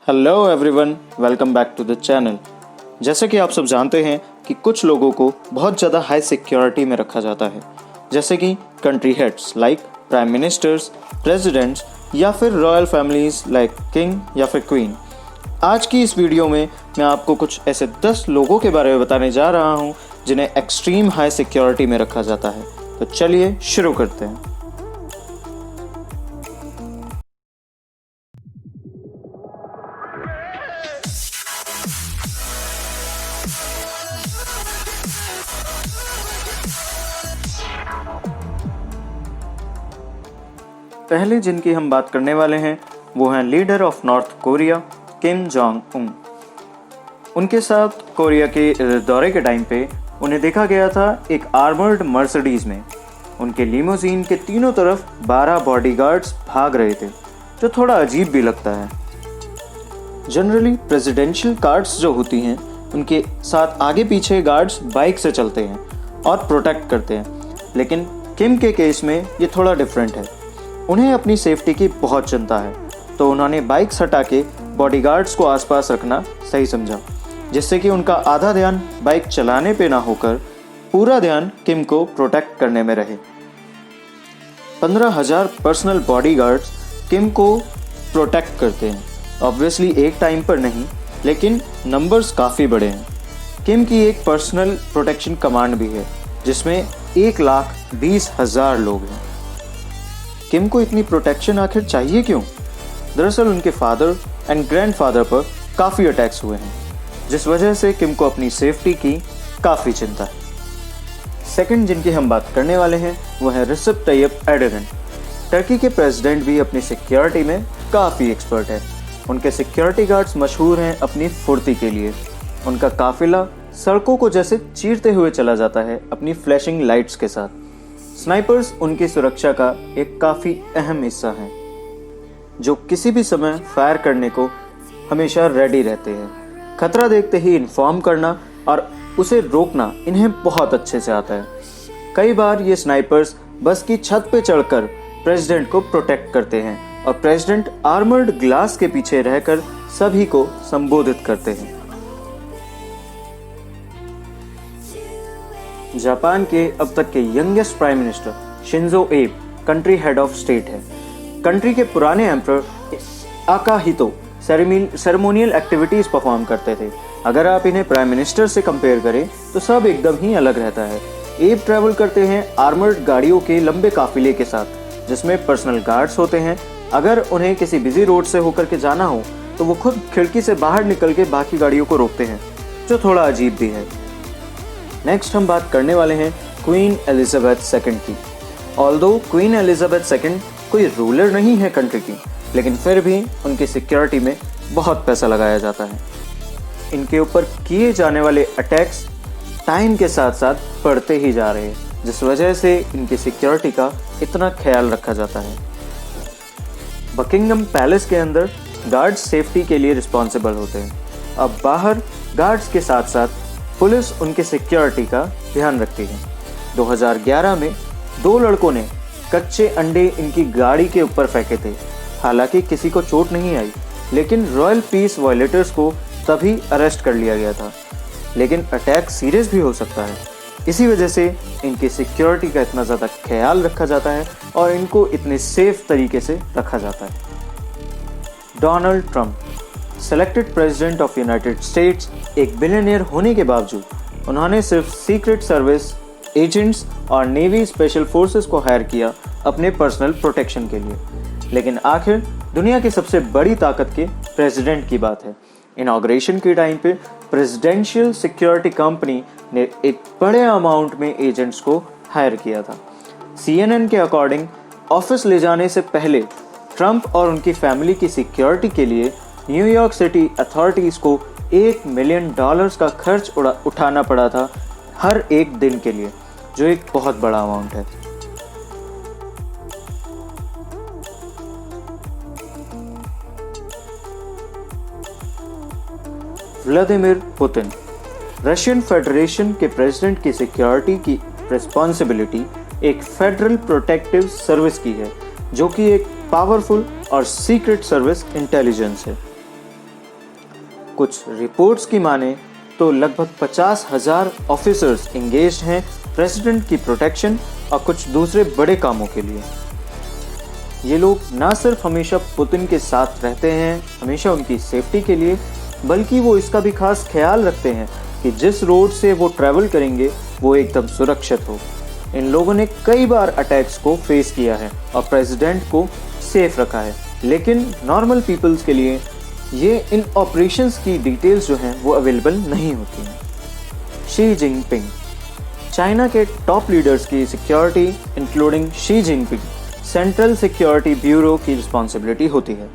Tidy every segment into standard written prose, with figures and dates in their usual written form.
Hello everyone, welcome back to the channel. जैसे कि आप सब जानते हैं कि कुछ लोगों को बहुत ज़्यादा हाई सिक्योरिटी में रखा जाता है, जैसे कि country heads like prime ministers, presidents या फिर रॉयल फैमिलीज लाइक किंग या फिर क्वीन। आज की इस वीडियो में मैं आपको कुछ ऐसे 10 लोगों के बारे में बताने जा रहा हूँ जिन्हें एक्सट्रीम हाई सिक्योरिटी में रखा जाता है। तो चलिए शुरू करते हैं। पहले जिनकी हम बात करने वाले हैं वो हैं leader of north Korea Kim Jong Un. उनके साथ कोरिया के दौरे के टाइम पे उन्हें देखा गया था एक आर्मर्ड मर्सिडीज में। उनके लिमोजीन के तीनों तरफ 12 बॉडीगार्ड्स भाग रहे थे, जो थोड़ा अजीब भी लगता है। जनरली प्रेसिडेंशियल कार्स जो होती हैं उनके साथ आगे पीछे गार्ड्स बाइक से चलते हैं और प्रोटेक्ट करते हैं, लेकिन किम के केस में ये थोड़ा डिफरेंट है। उन्हें अपनी सेफ्टी की बहुत चिंता है, तो उन्होंने बाइक्स हटा के बॉडीगार्ड्स को आसपास रखना सही समझा, जिससे कि उनका आधा ध्यान बाइक चलाने पे ना होकर पूरा ध्यान किम को प्रोटेक्ट करने में रहे। 15,000 पर्सनल बॉडीगार्ड्स किम को प्रोटेक्ट करते हैं। ऑब्वियसली एक टाइम पर नहीं, लेकिन नंबर्स काफ़ी बड़े हैं। किम की एक पर्सनल प्रोटेक्शन कमांड भी है, जिसमें 1,20,000 लोग हैं। किम को इतनी प्रोटेक्शन आखिर चाहिए क्यों? दरअसल उनके फादर एंड ग्रैंडफादर पर काफ़ी अटैक्स हुए हैं, जिस वजह से किम को अपनी सेफ्टी की काफ़ी चिंता है। सेकंड जिनकी हम बात करने वाले हैं वो है रिसेप तैयब एर्दोगन। टर्की के प्रेसिडेंट भी अपनी सिक्योरिटी में काफ़ी एक्सपर्ट है। उनके सिक्योरिटी गार्ड्स मशहूर हैं अपनी फुर्ती के लिए। उनका काफिला सड़कों को जैसे चीरते हुए चला जाता है अपनी फ्लैशिंग लाइट्स के साथ। स्नाइपर्स उनकी सुरक्षा का एक काफ़ी अहम हिस्सा हैं, जो किसी भी समय फायर करने को हमेशा रेडी रहते हैं। खतरा देखते ही इन्फॉर्म करना और उसे रोकना इन्हें बहुत अच्छे से आता है। कई बार ये स्नाइपर्स बस की छत पे चढ़कर प्रेसिडेंट को प्रोटेक्ट करते हैं और प्रेसिडेंट आर्मर्ड ग्लास के पीछे रहकर सभी को संबोधित करते हैं। जापान के अब तक के यंगेस्ट प्राइम मिनिस्टर शिंजो एब कंट्री हेड ऑफ स्टेट है। कंट्री के पुराने एम्परर आकाहितो सेरेमोनियल एक्टिविटीज परफॉर्म करते थे। अगर आप इन्हें प्राइम मिनिस्टर से कंपेयर करें तो सब एकदम ही अलग रहता है। एब ट्रैवल करते हैं आर्मर्ड गाड़ियों के लंबे काफिले के साथ, जिसमें पर्सनल गार्ड्स होते हैं। अगर उन्हें किसी बिजी रोड से होकर के जाना हो तो वो खुद खिड़की से बाहर निकल के बाकी गाड़ियों को रोकते हैं, जो थोड़ा अजीब भी है। नेक्स्ट हम बात करने वाले हैं क्वीन एलिजाबेथ II की। ऑल्दो क्वीन एलिजाबेथ II कोई रूलर नहीं है कंट्री की, लेकिन फिर भी उनकी सिक्योरिटी में बहुत पैसा लगाया जाता है। इनके ऊपर किए जाने वाले अटैक्स टाइम के साथ साथ बढ़ते ही जा रहे हैं, जिस वजह से इनकी सिक्योरिटी का इतना ख्याल रखा जाता है। बकिंगम पैलेस के अंदर गार्ड्स सेफ्टी के लिए रिस्पॉन्सिबल होते हैं। अब बाहर गार्ड्स के साथ साथ पुलिस उनके सिक्योरिटी का ध्यान रखती है। 2011 में 2 लड़कों ने कच्चे अंडे इनकी गाड़ी के ऊपर फेंके थे। हालांकि किसी को चोट नहीं आई, लेकिन रॉयल पीस वायलेटर्स को तभी अरेस्ट कर लिया गया था। लेकिन अटैक सीरियस भी हो सकता है, इसी वजह से इनकी सिक्योरिटी का इतना ज़्यादा ख्याल रखा जाता है और इनको इतने सेफ तरीके से रखा जाता है। Donald Trump selected president of United states एक बिलियनियर होने के बावजूद उन्होंने सिर्फ सीक्रेट सर्विस एजेंट्स और नेवी स्पेशल फोर्सेस को हायर किया अपने पर्सनल प्रोटेक्शन के लिए। लेकिन आखिर दुनिया की सबसे बड़ी ताकत के प्रेसिडेंट की बात है। इनॉग्रेशन के टाइम पे प्रेसिडेंशियल सिक्योरिटी कंपनी ने एक बड़े अमाउंट में एजेंट्स को हायर किया था। CNN के अकॉर्डिंग ऑफिस ले जाने से पहले ट्रंप और उनकी फैमिली की सिक्योरिटी के लिए न्यूयॉर्क सिटी अथॉरिटीज को $1 मिलियन का खर्च उठाना पड़ा था हर एक दिन के लिए, जो एक बहुत बड़ा अमाउंट है। व्लादिमीर पुतिन रशियन फेडरेशन के प्रेसिडेंट की सिक्योरिटी की रिस्पॉन्सिबिलिटी एक फेडरल प्रोटेक्टिव सर्विस की है, जो कि एक पावरफुल और सीक्रेट सर्विस इंटेलिजेंस है। कुछ रिपोर्ट्स की माने तो लगभग 50,000 ऑफिसर्स एंगेज्ड हैं प्रेसिडेंट की प्रोटेक्शन और कुछ दूसरे बड़े कामों के लिए। ये लोग ना सिर्फ हमेशा पुतिन के साथ रहते हैं हमेशा उनकी सेफ्टी के लिए, बल्कि वो इसका भी खास ख्याल रखते हैं कि जिस रोड से वो ट्रैवल करेंगे वो एकदम सुरक्षित हो। इन लोगों ने कई बार अटैक्स को फेस किया है और प्रेसिडेंट को सेफ रखा है, लेकिन नॉर्मल पीपल्स के लिए ये इन ऑपरेशंस की डिटेल्स जो हैं वो अवेलेबल नहीं होती हैं। शी जिनपिंग, चाइना के टॉप लीडर्स की security including Xi Jinping central security bureau की रिस्पॉन्सिबिलिटी होती है।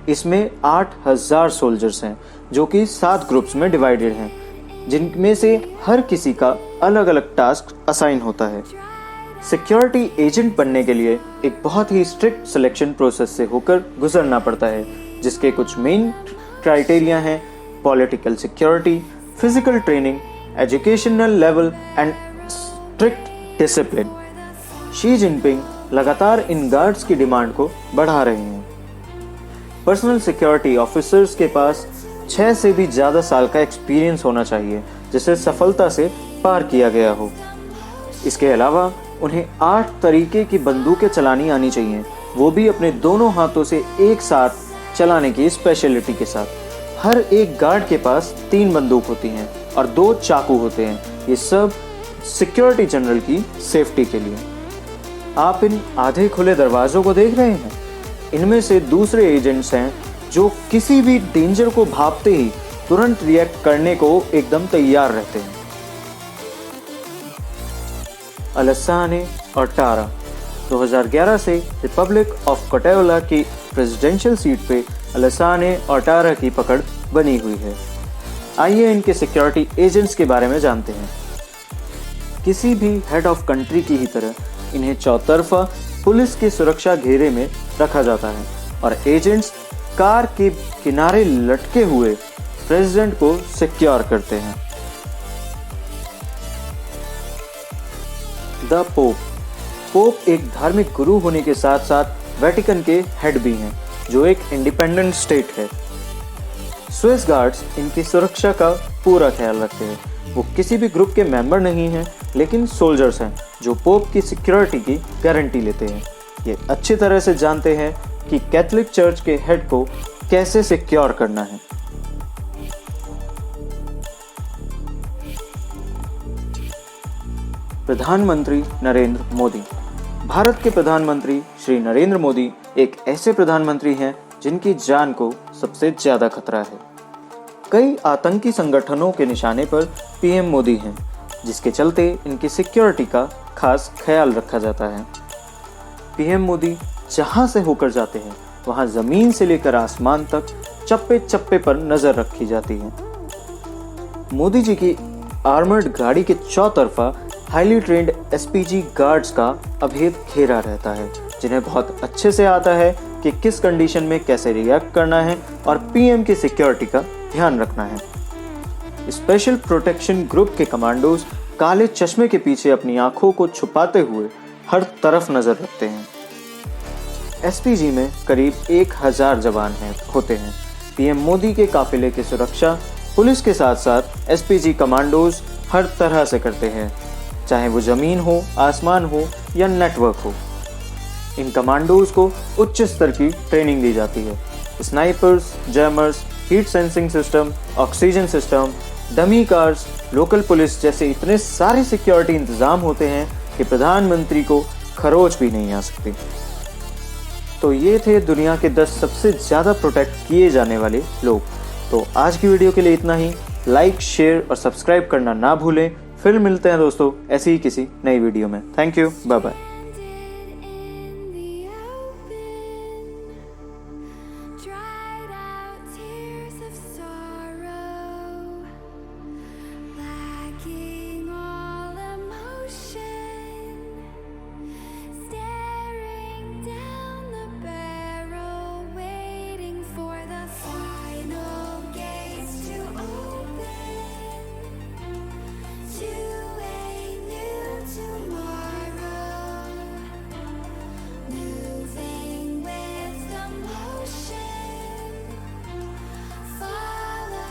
इसमें 8,000 सोल्जर्स हैं जो कि 7 ग्रुप्स में डिवाइडेड हैं, जिनमें से हर किसी का अलग अलग टास्क असाइन होता है। सिक्योरिटी एजेंट बनने के लिए एक बहुत ही स्ट्रिक्ट सिलेक्शन प्रोसेस से होकर गुजरना पड़ता है, जिसके कुछ मेन क्राइटेरिया हैं political security, physical training, educational level and strict discipline. Xi Jinping लगातार इन गार्ड्स की डिमांड को बढ़ा रहे हैं। पर्सनल सिक्योरिटी ऑफिसर्स के पास 6 से भी ज़्यादा साल का एक्सपीरियंस होना चाहिए जिसे सफलता से पार किया गया हो। इसके अलावा उन्हें 8 तरीके की बंदूकें चलानी आनी चाहिए, वो भी अपने दोनों हाथों से एक साथ चलाने की स्पेशलिटी के साथ। हर एक गार्ड के पास 3 बंदूक होती हैं और 2 चाकू होते हैं। ये सब सिक्योरिटी जनरल की सेफ्टी के लिए। आप इन आधे खुले दरवाजों को देख रहे हैं, इनमें से दूसरे एजेंट्स हैं जो किसी भी डेंजर को भांपते ही तुरंत रिएक्ट करने को एकदम तैयार रहते हैं। अलेस्साने ओटारा 2011 से रिपब्लिक ऑफ कोटेवला की प्रेसिडेंशियल सीट पे अलेस्साने ओटारा की पकड़ बनी हुई है। आइए इनके सिक्योरिटी एजेंट्स के बारे में जानते हैं। किसी भी हेड ऑफ कंट्री की ही तरह इन्हें चौतरफा पुलिस के सुरक्षा घेरे में रखा जाता है और एजेंट्स कार के किनारे लटके हुए प्रेसिडेंट को सिक्योर करते हैं। द पोप एक धार्मिक गुरु होने के साथ साथ वेटिकन के हेड भी हैं, जो एक इंडिपेंडेंट स्टेट है। स्विस गार्ड्स इनकी सुरक्षा का पूरा ख्याल रखते हैं। वो किसी भी ग्रुप के मेंबर नहीं हैं, लेकिन सोल्जर्स हैं जो पोप की सिक्योरिटी की गारंटी लेते हैं। ये अच्छी तरह से जानते हैं कि कैथोलिक चर्च के हेड को कैसे सिक्योर करना है। प्रधानमंत्री नरेंद्र मोदी। भारत के प्रधानमंत्री श्री नरेंद्र मोदी एक ऐसे प्रधानमंत्री हैं जिनकी जान को सबसे ज्यादा खतरा है। कई आतंकी संगठनों के निशाने पर पीएम मोदी हैं, जिसके चलते इनकी सिक्योरिटी का खास ख्याल रखा जाता है। पीएम मोदी जहां से होकर जाते हैं वहां जमीन से लेकर आसमान तक चप्पे चप्पे पर नजर रखी जाती है। मोदी जी की आर्मर्ड गाड़ी के चौतरफा हाईली ट्रेंड एसपीजी गार्ड्स का अभेद घेरा रहता है, जिन्हें बहुत अच्छे से आता है कि किस कंडीशन में कैसे रिएक्ट करना है और पीएम की सिक्योरिटी का ध्यान रखना है। स्पेशल प्रोटेक्शन ग्रुप के कमांडोज काले चश्मे के पीछे अपनी आंखों को छुपाते हुए हर तरफ नजर रखते हैं। एसपीजी में करीब 1000 जवान होते हैं। पीएम मोदी के काफिले की सुरक्षा पुलिस के साथ साथ एसपीजी कमांडोज हर तरह से करते हैं, चाहे वो जमीन हो, आसमान हो या नेटवर्क हो। इन कमांडोज को उच्च स्तर की ट्रेनिंग दी जाती है। Snipers, jammers, heat sensing system, oxygen system, dummy cars, local police जैसे इतने सारे सिक्योरिटी इंतजाम होते हैं कि प्रधानमंत्री को खरोच भी नहीं आ सकती। तो ये थे दुनिया के 10 सबसे ज़्यादा प्रोटेक्ट किए जाने वाले लोग। तो आज की वीडियो के लिए इतना ही। लाइक, शेयर और सब्सक्राइब करना ना भूलें। फिर मिलते हैं दोस्तों ऐसी ही किसी नई वीडियो में। Thank you, bye bye.